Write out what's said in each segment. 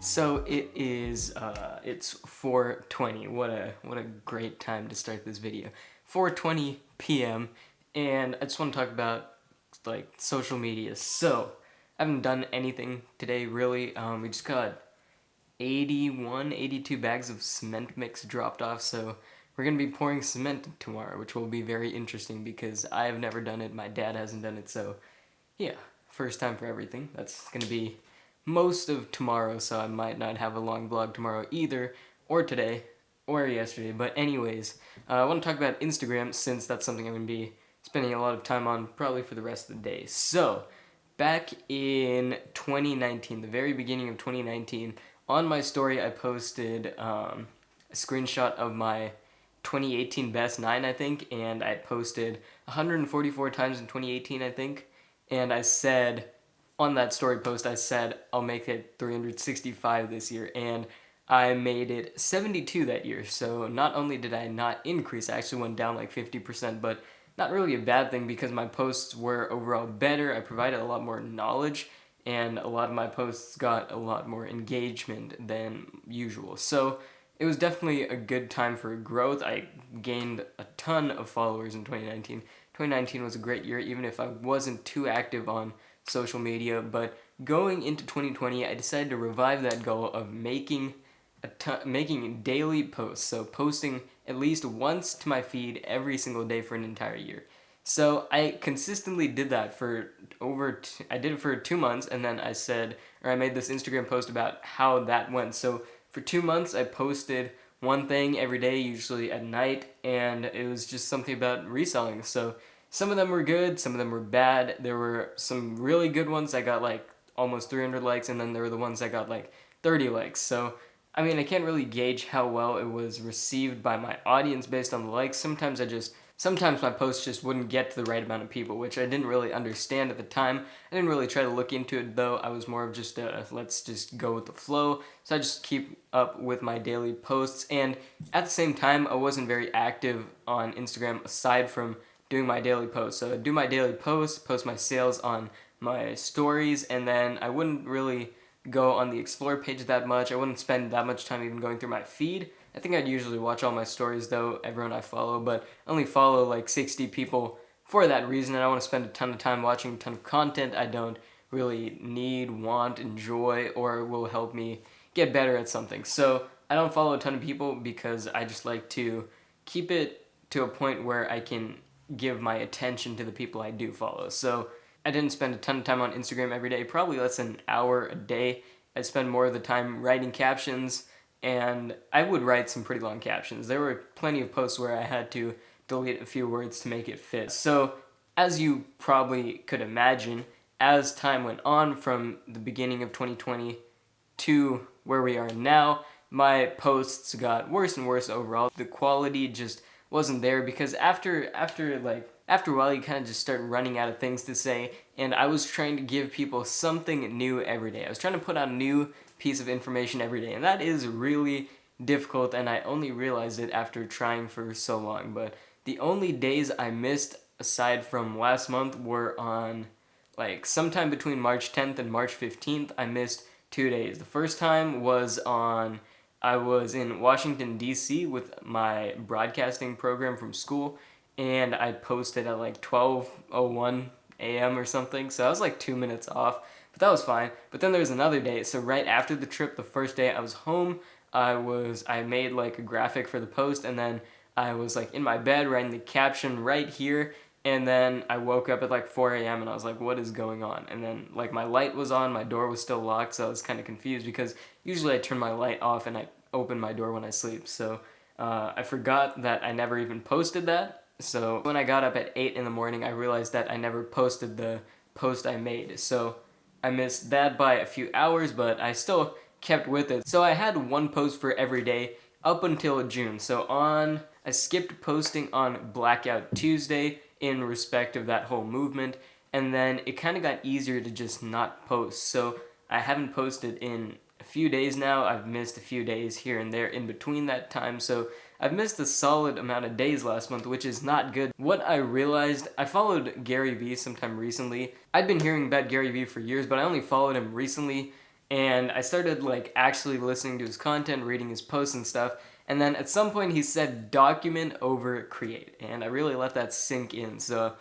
So it's 4:20. What a great time to start this video. 4:20 p.m. and I just want to talk about like social media. So I haven't done anything today really. We just got 82 bags of cement mix dropped off. So we're gonna be pouring cement tomorrow, which will be very interesting because I have never done it. My dad hasn't done it. So yeah, first time for everything. That's gonna be most of tomorrow, so I might not have a long vlog tomorrow either, or today, or yesterday. But anyways, I want to talk about Instagram since that's something I'm going to be spending a lot of time on probably for the rest of the day. So, back in 2019, the very beginning of 2019, on my story I posted a screenshot of my 2018 best 9, I think, and I posted 144 times in 2018, I think, and I said, on that story post, I said I'll make it 365 this year, and I made it 72 that year. So not only did I not increase, I actually went down like 50%, but not really a bad thing because my posts were overall better. I provided a lot more knowledge, and a lot of my posts got a lot more engagement than usual. So it was definitely a good time for growth. I gained a ton of followers in 2019. 2019 was a great year, even if I wasn't too active on social media, but going into 2020, I decided to revive that goal of making daily posts, so posting at least once to my feed every single day for an entire year. So I consistently did that for I did it for 2 months, and then I made this Instagram post about how that went. So for 2 months, I posted one thing every day, usually at night, and it was just something about reselling. So some of them were good, some of them were bad. There were some really good ones that got like almost 300 likes, and then there were the ones that got like 30 likes. So, I mean, I can't really gauge how well it was received by my audience based on the likes. Sometimes my posts just wouldn't get to the right amount of people, which I didn't really understand at the time. I didn't really try to look into it though. I was more of just let's just go with the flow. So I just keep up with my daily posts, and at the same time, I wasn't very active on Instagram aside from doing my daily posts. So I'd do my daily posts, post my sales on my stories, and then I wouldn't really go on the explore page that much. I wouldn't spend that much time even going through my feed. I think I'd usually watch all my stories though, everyone I follow, but I only follow like 60 people for that reason, and I want to spend a ton of time watching a ton of content I don't really need, want, enjoy, or will help me get better at something. So I don't follow a ton of people because I just like to keep it to a point where I can give my attention to the people I do follow. So I didn't spend a ton of time on Instagram every day, probably less than an hour a day. I'd spend more of the time writing captions, and I would write some pretty long captions. There were plenty of posts where I had to delete a few words to make it fit. So as you probably could imagine, as time went on from the beginning of 2020 to where we are now, my posts got worse and worse overall. The quality just wasn't there because after a while you kind of just start running out of things to say, and I was trying to give people something new every day. I was trying to put out a new piece of information every day, and that is really difficult, and I only realized it after trying for so long. But the only days I missed aside from last month were on like sometime between March 10th and March 15th. I missed 2 days. The first time was I was in Washington, D.C. with my broadcasting program from school, and I posted at like 12:01 a.m. or something, so I was like 2 minutes off, but that was fine. But then there was another day, so right after the trip, the first day I was home, I made like a graphic for the post, and then I was like in my bed writing the caption right here, and then I woke up at like 4 a.m. and I was like, what is going on? And then like my light was on, my door was still locked, so I was kind of confused because usually I turn my light off and I open my door when I sleep. So I forgot that I never even posted that. So when I got up at 8 in the morning, I realized that I never posted the post I made. So I missed that by a few hours, but I still kept with it. So I had one post for every day up until June. So I skipped posting on Blackout Tuesday in respect of that whole movement, and then it kind of got easier to just not post. So I haven't posted in a few days now. I've missed a few days here and there in between that time, so I've missed a solid amount of days last month, which is not good. What I realized, I followed Gary Vee sometime recently. I'd been hearing about Gary Vee for years, but I only followed him recently, and I started like actually listening to his content, reading his posts and stuff. And then at some point he said document over create, and I really let that sink in. So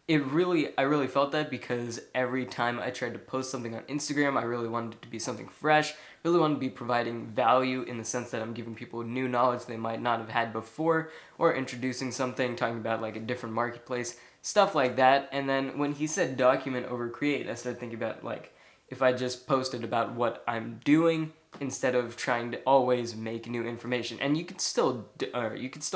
I really felt that, because every time I tried to post something on Instagram, I really wanted it to be something fresh, really wanted to be providing value in the sense that I'm giving people new knowledge they might not have had before, or introducing something, talking about like a different marketplace, stuff like that. And then when he said document over create, I started thinking about like, if I just posted about what I'm doing instead of trying to always make new information. And you could still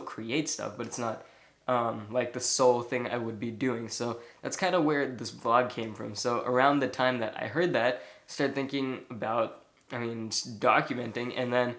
create stuff, but it's not like the sole thing I would be doing. So that's kind of where this vlog came from. So around the time that I heard that, I started thinking about, documenting, and then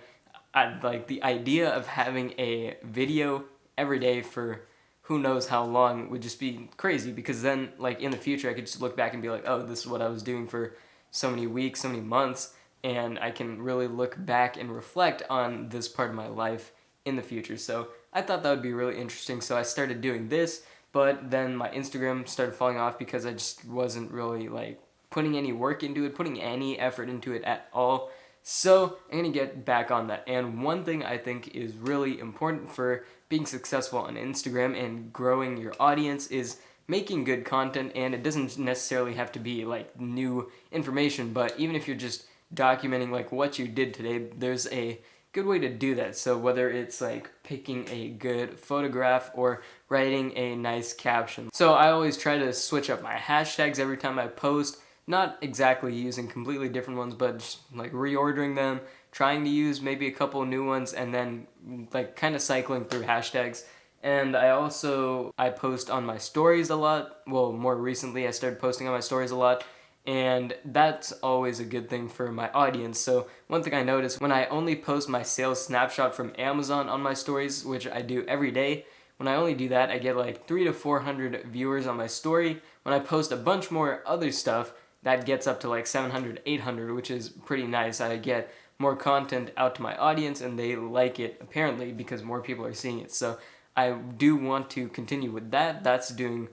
like the idea of having a video every day for who knows how long would just be crazy, because then like in the future I could just look back and be like, oh, this is what I was doing for so many weeks, so many months, and I can really look back and reflect on this part of my life in the future. So I thought that would be really interesting, so I started doing this, but then my Instagram started falling off because I just wasn't really like putting any work into it, putting any effort into it at all. So I'm going to get back on that. And one thing I think is really important for being successful on Instagram and growing your audience is making good content. And it doesn't necessarily have to be like new information, but even if you're just documenting like what you did today, there's a good way to do that. So whether it's like picking a good photograph or writing a nice caption. So I always try to switch up my hashtags every time I post, not exactly using completely different ones, but just like reordering them, trying to use maybe a couple new ones, and then like kind of cycling through hashtags. And I post on my stories a lot. Well, more recently I started posting on my stories a lot, and that's always a good thing for my audience. So one thing I noticed, when I only post my sales snapshot from Amazon on my stories, which I do every day, when I only do that, I get like 300 to 400 viewers on my story. When I post a bunch more other stuff, that gets up to like 700, 800, which is pretty nice. I get more content out to my audience, and they like it apparently because more people are seeing it. So I do want to continue with that. That's going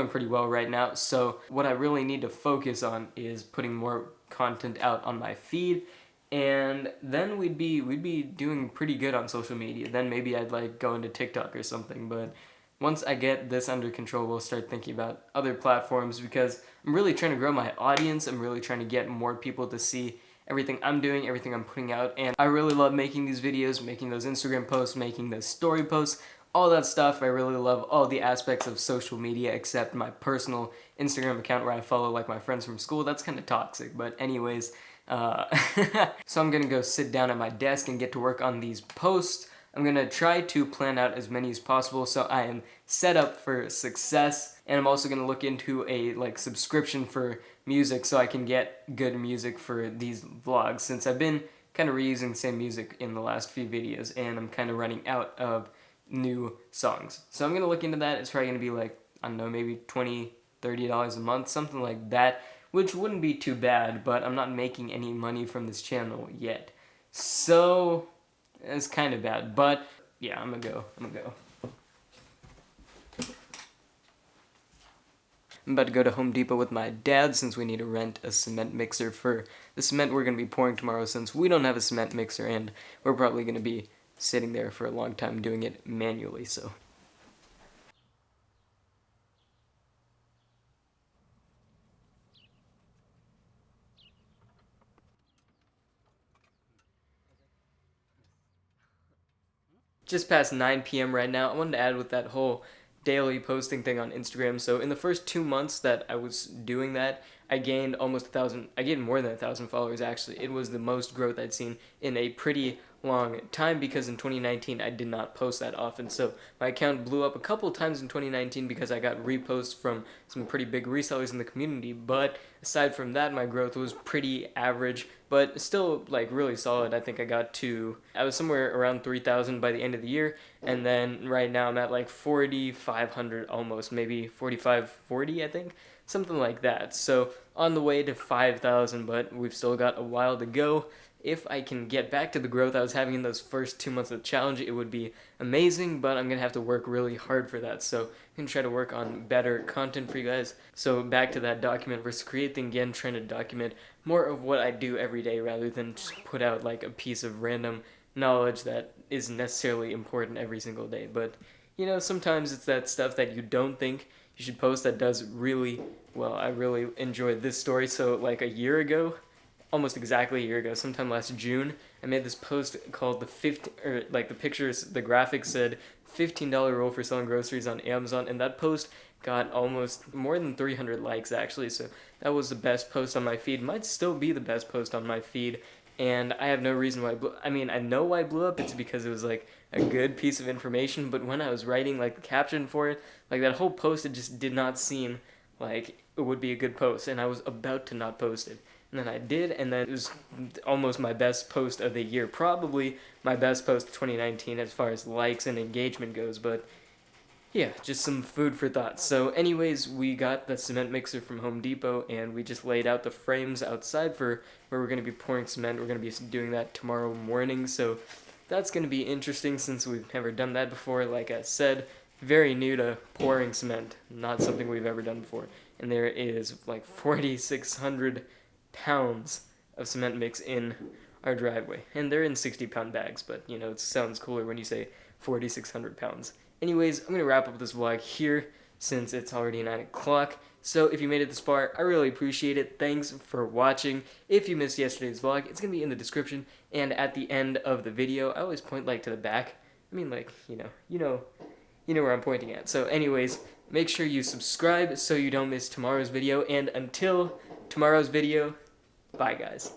pretty well right now. So what I really need to focus on is putting more content out on my feed, and then we'd be doing pretty good on social media. Then maybe I'd like go into TikTok or something. But once I get this under control, we'll start thinking about other platforms, because I'm really trying to grow my audience. I'm really trying to get more people to see everything I'm doing, everything I'm putting out, and I really love making these videos, making those Instagram posts, making those story posts, all that stuff. I really love all the aspects of social media except my personal Instagram account where I follow like my friends from school. That's kind of toxic, but anyways, so I'm gonna go sit down at my desk and get to work on these posts. I'm gonna try to plan out as many as possible so I am set up for success, and I'm also gonna look into a like subscription for music so I can get good music for these vlogs, since I've been kind of reusing the same music in the last few videos and I'm kind of running out of new songs. So I'm gonna look into that. It's probably gonna be like, I don't know, maybe $20, $30 a month, something like that, which wouldn't be too bad, but I'm not making any money from this channel yet. So it's kind of bad, but yeah, I'm gonna go. I'm about to go to Home Depot with my dad since we need to rent a cement mixer for the cement we're going to be pouring tomorrow, since we don't have a cement mixer and we're probably going to be sitting there for a long time doing it manually, so. Just past 9 p.m. right now. I wanted to add with that whole daily posting thing on Instagram. So in the first 2 months that I was doing that, I gained almost 1,000. I gained more than 1,000 followers actually. It was the most growth I'd seen in a pretty long time, because in 2019 I did not post that often. So my account blew up a couple times in 2019 because I got reposts from some pretty big resellers in the community. But aside from that, my growth was pretty average, but still like really solid. I think I was somewhere around 3,000 by the end of the year, and then right now I'm at like 4,500 almost, maybe 4,540 I think, something like that. So on the way to 5,000, but we've still got a while to go. if I can get back to the growth I was having in those first 2 months of the challenge, it would be amazing, but I'm going to have to work really hard for that. So I'm going to try to work on better content for you guys. So back to that document versus create thing again, trying to document more of what I do every day rather than just put out like a piece of random knowledge that isn't necessarily important every single day. But you know, sometimes it's that stuff that you don't think you should post that does really well. I really enjoyed this story. So like a year ago, almost exactly a year ago, sometime last June, I made this post called the pictures, the graphics said $15 rule for selling groceries on Amazon, and that post got almost more than 300 likes actually. So that was the best post on my feed. Might still be the best post on my feed. And I have no reason why I know why it blew up. It's because it was like a good piece of information, but when I was writing like the caption for it, like that whole post, it just did not seem like it would be a good post, and I was about to not post it. And then I did, and then it was almost my best post of the year, probably my best post of 2019 as far as likes and engagement goes, but yeah, just some food for thought. So anyways, we got the cement mixer from Home Depot, and we just laid out the frames outside for where we're going to be pouring cement. We're going to be doing that tomorrow morning, so that's going to be interesting since we've never done that before. Like I said, very new to pouring cement, not something we've ever done before. And there is like 4,600 pounds of cement mix in our driveway, and they're in 60-pound bags, but you know, it sounds cooler when you say 4,600 pounds. Anyways, I'm going to wrap up this vlog here since it's already 9 o'clock. So if you made it this far, I really appreciate it. Thanks for watching. If you missed yesterday's vlog, it's going to be in the description and at the end of the video. I always point like to the back. I mean, like, you know where I'm pointing at. So anyways, make sure you subscribe so you don't miss tomorrow's video. And until tomorrow's video, bye guys.